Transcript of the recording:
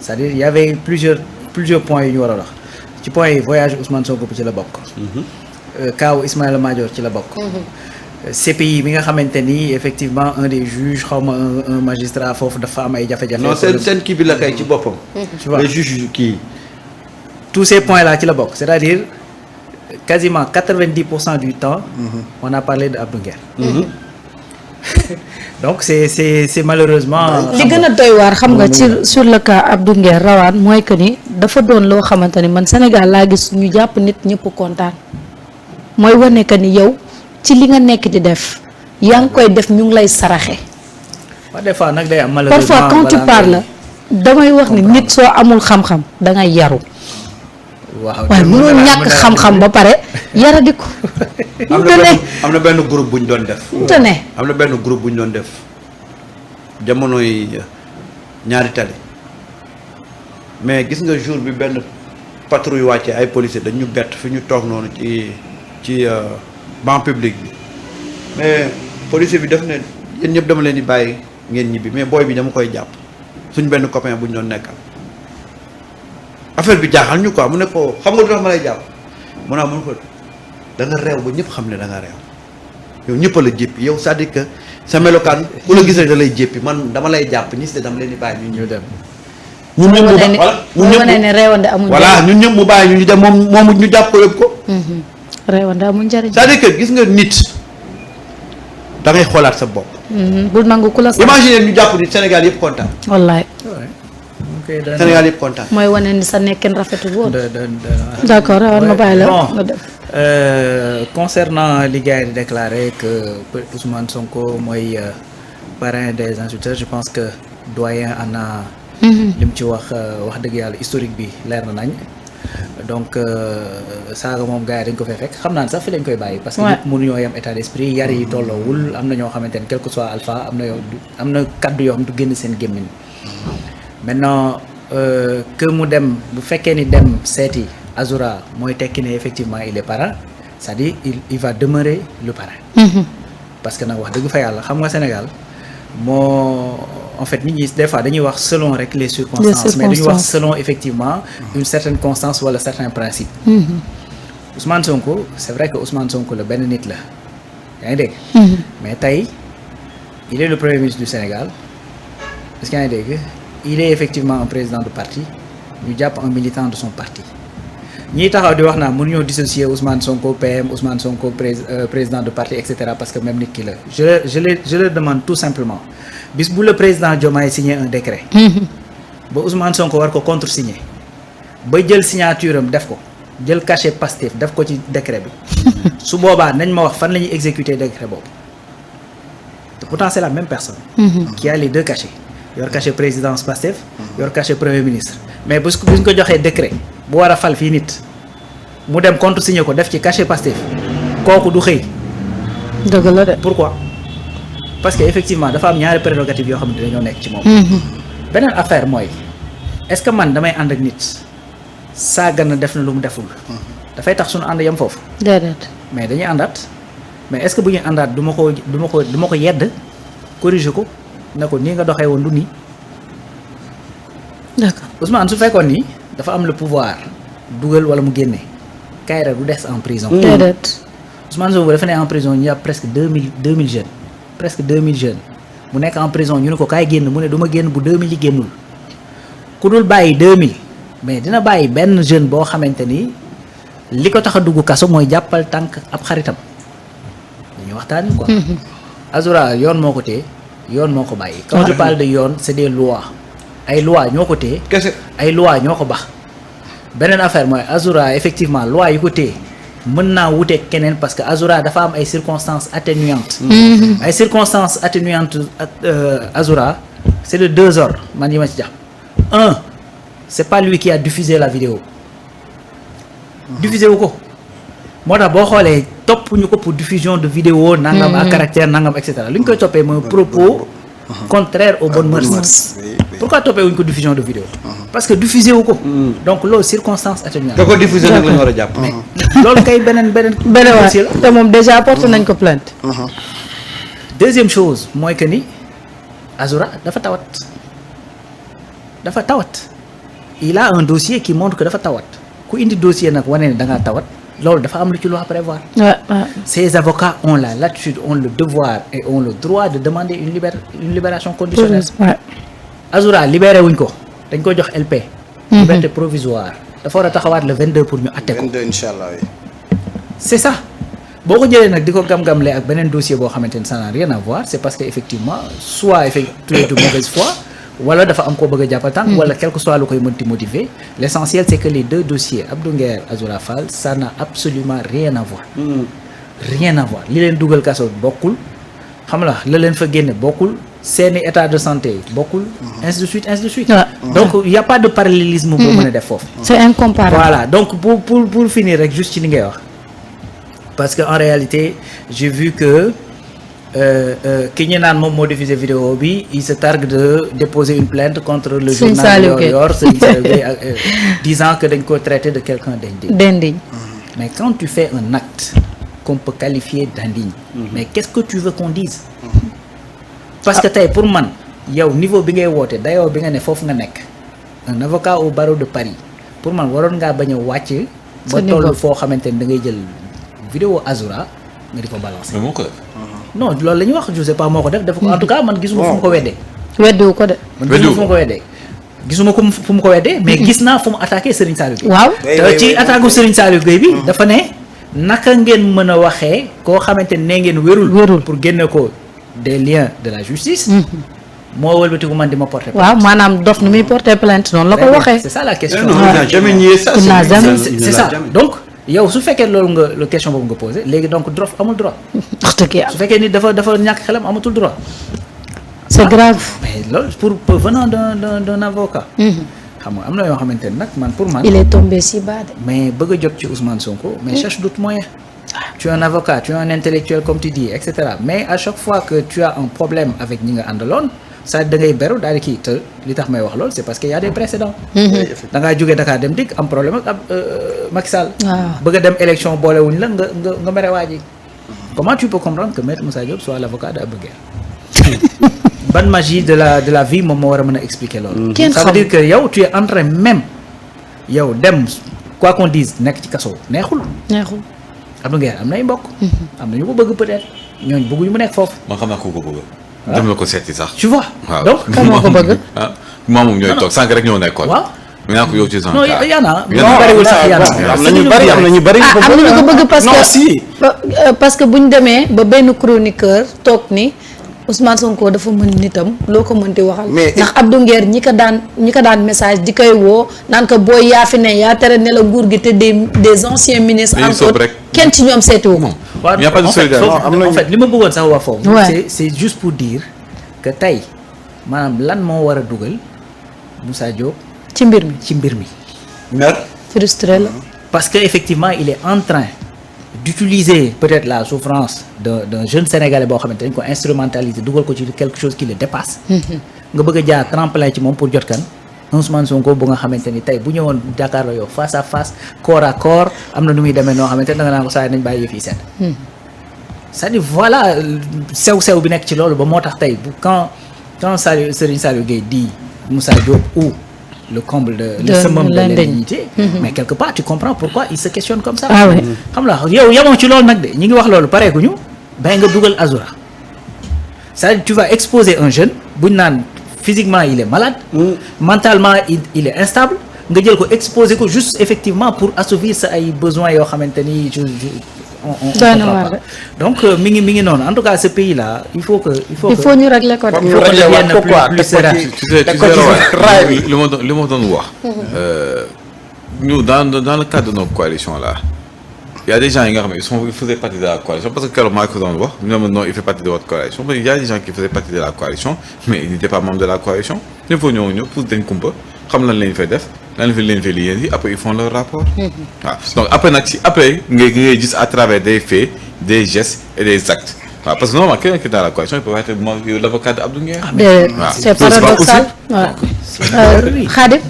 c'est-à-dire il y avait plusieurs points yu ñu war a wax ci point yi voyage Ousmane Sonko ci la bokk. kaaw Ismaïla Madior ci la bokk. CPI bi nga xamante ni effectivement un des juges xaw ma un magistrat foofu dafa am ay jafe-jafe. non seen kii bi la kay ci boppam. tu vois les juges kii. tous ces points là ci la bokk c'est-à-dire quasiment 90% du temps. on a parlé de Abdou Nguer. donc c'est malheureusement. li gën a doy waar xam nga ci sur le cas Abdou Nguer rawaan mooy que ni dafa doon loo xamante ni man Sénégal laa gis ñu jàpp nit ñëpp kontaan mooy wane que ni yow ci li nga nekk di def yaa ngi koy def ñu ngi lay saraxe. waaw des fois nag day am malheureusement parfois quand tu parles damay wax ni nit soo amul xam-xam da ngay yaru. waaw waaye mënoo ñàkk xam-xam ba pare yaradi ko. am na benn groupe bu ñu doon def. am na benn groupe bu ñu doon def jamonoy ñaari tali mais gis nga jour bi benn patrouille wàccee ay policiers dañu bett fi ñu toog noonu ci banc public bi mais policier bi def ne yéen ñëpp dama leen di bàyyi ngeen ñibbi mais booy bi dama koy jàpp suñ benn copain bu ñu doon nekkal. affaire bi jaaxal ñu quoi mu ne ko xam nga du tax ma lay jàpp mu ne ko da nga réew ba ñëpp xam ne da nga réew yow ñëpp a la jéppi yow c'est-à-dire que sa melokaan ku la gis rek da lay jéppi man dama lay jàpp ñi si dama leen di bàyyi ñu dem. ñun ñëpp ñun ñëpp mu bàyyi ñu dem moom ñu jàpp ko yëpp ko. réewande amul njëriñ. c'est-à-dire que gis nga nit da ngay xoolaat sa bopp. bul nangu ku la. imaginer ñu jàpp nit Sénégal yëpp kontaan. wallaay. Sénégal yëpp kontaan. mooy wane ni sa nekkin rafetul woon. d'accord war ma bàyyi la nga dem. Concernant li gars yi di déclaré que Ousmane Sonko mooy parrain des insulteurs je pense que doyen en a. li mu ci wax dëgg yàlla historique bi leer na nañ. donc saaga moom gars yi dañ ko fay fekk xam naa ne sax fi lañ koy bàyyi. parce que ñëpp mënuñoo yem état d'esprit yar yi tolloowul am na ñoo xamante ne quel que soit alpha am na kaddu yoo xam du génn seen gémmiñ. maintenant que mu dem bu fekkee ni dem seeti Azoura mooy tekki ne effectivement il est parrain c'est-à-dire il va demeurer le parrain. parce que nag wax dëgg fa yàlla xam nga Sénégal moo en fait nit ñi des fois dañuy wax selon rek les circonstances mais dañuy wax selon effectivement une certaine constance wala certains principes. Ousmane Sonko c'est vrai que Ousmane Sonko la benn nit la yaa ngi dégg. mais tey il est le premier ministre du Sénégal est-ce que yaa ngi dégg. il est effectivement un président de parti ñu jàpp un militant de son parti ñiy taxaw di wax naa mënuñoo dissocier Ousmane Sonko PM Ousmane Sonko président de parti et cetera parce que même nit ki la je leur demande tout simplement bis bu le président Diomaye signé un décret ba Ousmane Sonko war ko contresigner ba jël signature am def ko jël cachet Pastef def ko ci décret bi su boobaa nañ ma wax fan la ñuy exécuter décret boobu te pourtant c'est la même personne qui a les deux cachets yor cachet présidence Pastef yor cachet premier ministre mais bu ñu ko joxee décret bu war a fal fii nit mu dem contre signé ko def ci cachet Pastef kooku du xëy. dëgg la de. pourquoi parce que effectivement dafa am ñaari prérogatives yoo xam ne dañoo nekk ci moom. beneen affaire mooy est-ce que man damay ànd ak nit saaga na def na lu mu deful. dafay tax suñu ànd yam foofu. déedéet. mais dañuy àndaat mais est-ce que bu ñuy àndaat du ma ko yedd corriger ko. ne ko nii nga doxee woon du nii. d'accord Ousmane su fekkoon ni dafa am le pouvoir dugal wala mu génne Kaïré du des en prison. déedéet. Ousmane Sonko dafa ne en prison ñu yàpp presque 2000 jeunes presque 2000 jeunes mu nekk en prison ñu ne ko kaay génn mu ne du ma génn bu 2000 yi génnul ku dul bàyyi 2000 mais dina bàyyi benn jeune boo xamante ni li ko tax a dugg kaso mooy jàppal tànk ab xaritam dañuy waxtaan quoi. Azoura yoon moo ko téye. yoon moo ko bàyyi. quand je parle de yoon c'est des lois ay lois ñoo ko téye. kese ay lois ñoo ko bax beneen affaire mooy Azoura effectivement loi yi ko téye mën naa wuteeg keneen parce que Azoura dafa am ay circonstances atténuantes. ay circonstances atténuantes Azoura c'est de deux ordres man yi ma ci jàpp. un c'est pas lui qui a diffusé la vidéo diffusé wu ko moo tax boo xoolee topp ñu ko pour diffusion de vidéo nangam à caractère nangam et cetera lu ñu koy toppee mooy propos contraire aux bonnes mœurs. pourquoi toppee wuñ ko diffusion de vidéo parce que diffusé wu ko. donc loolu circonstance atténuante. da ko diffusé nag la ñu war a jàpp. loolu kay beneen waay te moom déjà porté nañ ko plainte. deuxième chose mooy que ni Azoura dafa tawat il a un dossier qui montre que dafa tawat ku indi dossier nag wane ne da ngaa tawat loolu dafa am lu ci loi prévoir. Ces avocats ont la latitude, ont le devoir et ont le droit de demander une libération conditionnelle. Azoura libéré wuñ ko dañ ko jox LP. Liberté provisoire dafa war a taxawaat le 22 pour ñu atte ko. 22 inchallah. C'est ça. boo ko jëlee nag di ko gam-gamle ak beneen dossier boo xamante ne ça n'a rien à voir c'est parce que effectivement soit effectué de mauvaise foi wala dafa am koo bëgg a jàppal tànk wala quel que soit lu koy mënti motiver l'essentiel c'est que les deux dossiers Abdou Nguer Azoura Fall ça n'a absolument rien à voir. Rien à voir li leen dugal kaso bokkul xam la leen fa génne bokkul seeni état de santé bokkul ainsi de suite ainsi de suite. Donc il y a pas de parallélisme boo mën a def foofu. C'est incomparable. Voilà donc pour finir rek juste ci li ngay wax. Parce que en réalité j'ai vu que ki ñu naan moom moo diffusé vidéo bi il se targue de déposer une plainte contre le journal Yoor Serigne Saliou Gueye disant que dañ ko traité de quelqu'un d'indigne. Mais quand tu fais un acte qu'on peut qualifier d'indigne mais qu'est-ce que tu veux qu'on dise? Parce que tey pour man yow niveau bi ngay woote dayoo bi nga ne foofu nga nekk un avocat au barreau de Paris pour man waroon ngaa bañ a wàcc ba toll foo xamante ne da ngay jël vidéo Azoura nga di ko balancer. mais moo ko def. non loolu la ñuy wax je sais pas moo ko def ko en tout cas man gisuma fu mu ko weddee. weddiwu ko de. man gisuma fu mu ko weddee. gisuma ko fu mu ko weddee mais gis naa fu mu attaqué Serigne Saliou Gueye. waaw te ci attaque gu Serigne Saliou Gueye bi. dafa ne naka ngeen mën a waxee koo xamante ne ngeen wérul. pour génne ko des liens de la justice. moo wëlbatiku man di ma porter plainte. waaw maanaam dof ni muy porter plainte noonu la ko waxee. c'est ça la question. non il n'a jamais nié ça. c'est ça donc. yow su fekkee loolu nga la question boobu nga posé léegi donc droit amul droit. wax dëgg yàlla su fekkee ni dafa ñàkk xelam amatul droit. c'est grave. mais loolu pour venant d'un avocat. xam nga am na yoo xamante ne nag man pour man. il est tombé si bas de. mais bëgg a jot ci Ousmane Sonko mais cherche d'autres moyens. tu es un avocat tu es un intellectuel comme tu dis et cetera mais à chaque fois que tu as un problème avec ñi nga àndaloon. ça da ngay beru daal di kii te li tax may wax loolu c'est parce que y a des précédents. da ngaa jógee Dakar dem dikk am problème ak Macky Sall. bëgg a dem élection boolewuñ la nga mere waa ji. comment tu peux comprendre que Maître Moussa Diop soit l'avocat de Abdou Nguer. ban magie de la vie moom moo war a mën a expliquer loolu. ça veut dire que yow tu es en train même yow dem quoi qu'on dise nekk ci kaso neexul. Abdou Nguer am nay mbokk. am na ñu ko bëgg peut-être ñooñu bëgguñu mu nekk foofu. man xam naa ko bëgg. dem na ko seeti sax. tu vois waaw donc kan moo ko bëgg. moom ñooy toog sànq rek ñoo nekkoon. waaw ñu naan ko yow ci sànq. non yaana bariwul sax yaana am na ñu bari am na ñu ko bëgg parce que bu ñu demee ba benn chroniqueur toog ni Ousmane Sonko dafa mën nitam loo ko mënti waxal. ndax Abdou Nguer ñi ko daan message di koy woo naan ko booy yaa fi ne yaa tere ne la nguur gi te des anciens ministres. encore kenn ci ñoom seetiwu ko. il n'y a pas de solidarité. en fait li ma bëggoon sax wax foofu. c'est juste pour dire que tey maanaam lan moo war a dugal Moussa Diop. ci mbir mi. frustré la. parce que effectivement il est en train d'utiliser peut-être la souffrance d'un jeune Sénégalais boo xamante dañ ko instrumentaliser dugal ko ci quelque chose qui le dépasse. nga bëgg a jaar tremplin ci moom pour jot kan. Ousmane Sonko bu nga xamante ni tey bu ñëwoon Dakar la yow face à face corps à corps am na nu muy demee noo xamante ne da nga naan ko saa nañ bàyyi yëf yi set. c'est-à-dire voilà sew bi nekk ci loolu ba moo tax tey bu quand Serigne Saliou Gueye dit Moussa Diop ou le comble le summum de l'indignité. mais quelque part tu comprends pourquoi il se questionne comme ça. xam la yow yamoo ci loolu nag de ñi ngi wax loolu pareeguñu ba nga dugal Azoura c'est-à-dire tu vas exposer un jeune buñ naan. physiquement il est malade. Mentalement il est instable nga jël ko exposer ko juste effectivement pour assouvir sa ay besoins yoo xamante ni donc mi ngi noonu en tout cas ce pays là il faut ñu régler ko. il faut que devienne plus serein. li ma doon wax. ñu dans le cadre de nos coalitions là. Il y a des gens qui faisaient partie de la coalition parce que quand Marc wax non il fait partie de votre coalition mais il y a des gens qui faisaient partie de la coalition mais ils n'étaient pas membres de la coalition il faut ñëw pour dañ kumpa xam lan lañ fay def lan lañ fay liggéey après ils font leur rapport. waaw donc après nag après ngay gis à travers des faits des gestes et des actes waaw parce que normalement quelqu'un qui est dans la coalition il peut être l'avocat de Abdou Nguer. c'est paradoxal. Khadim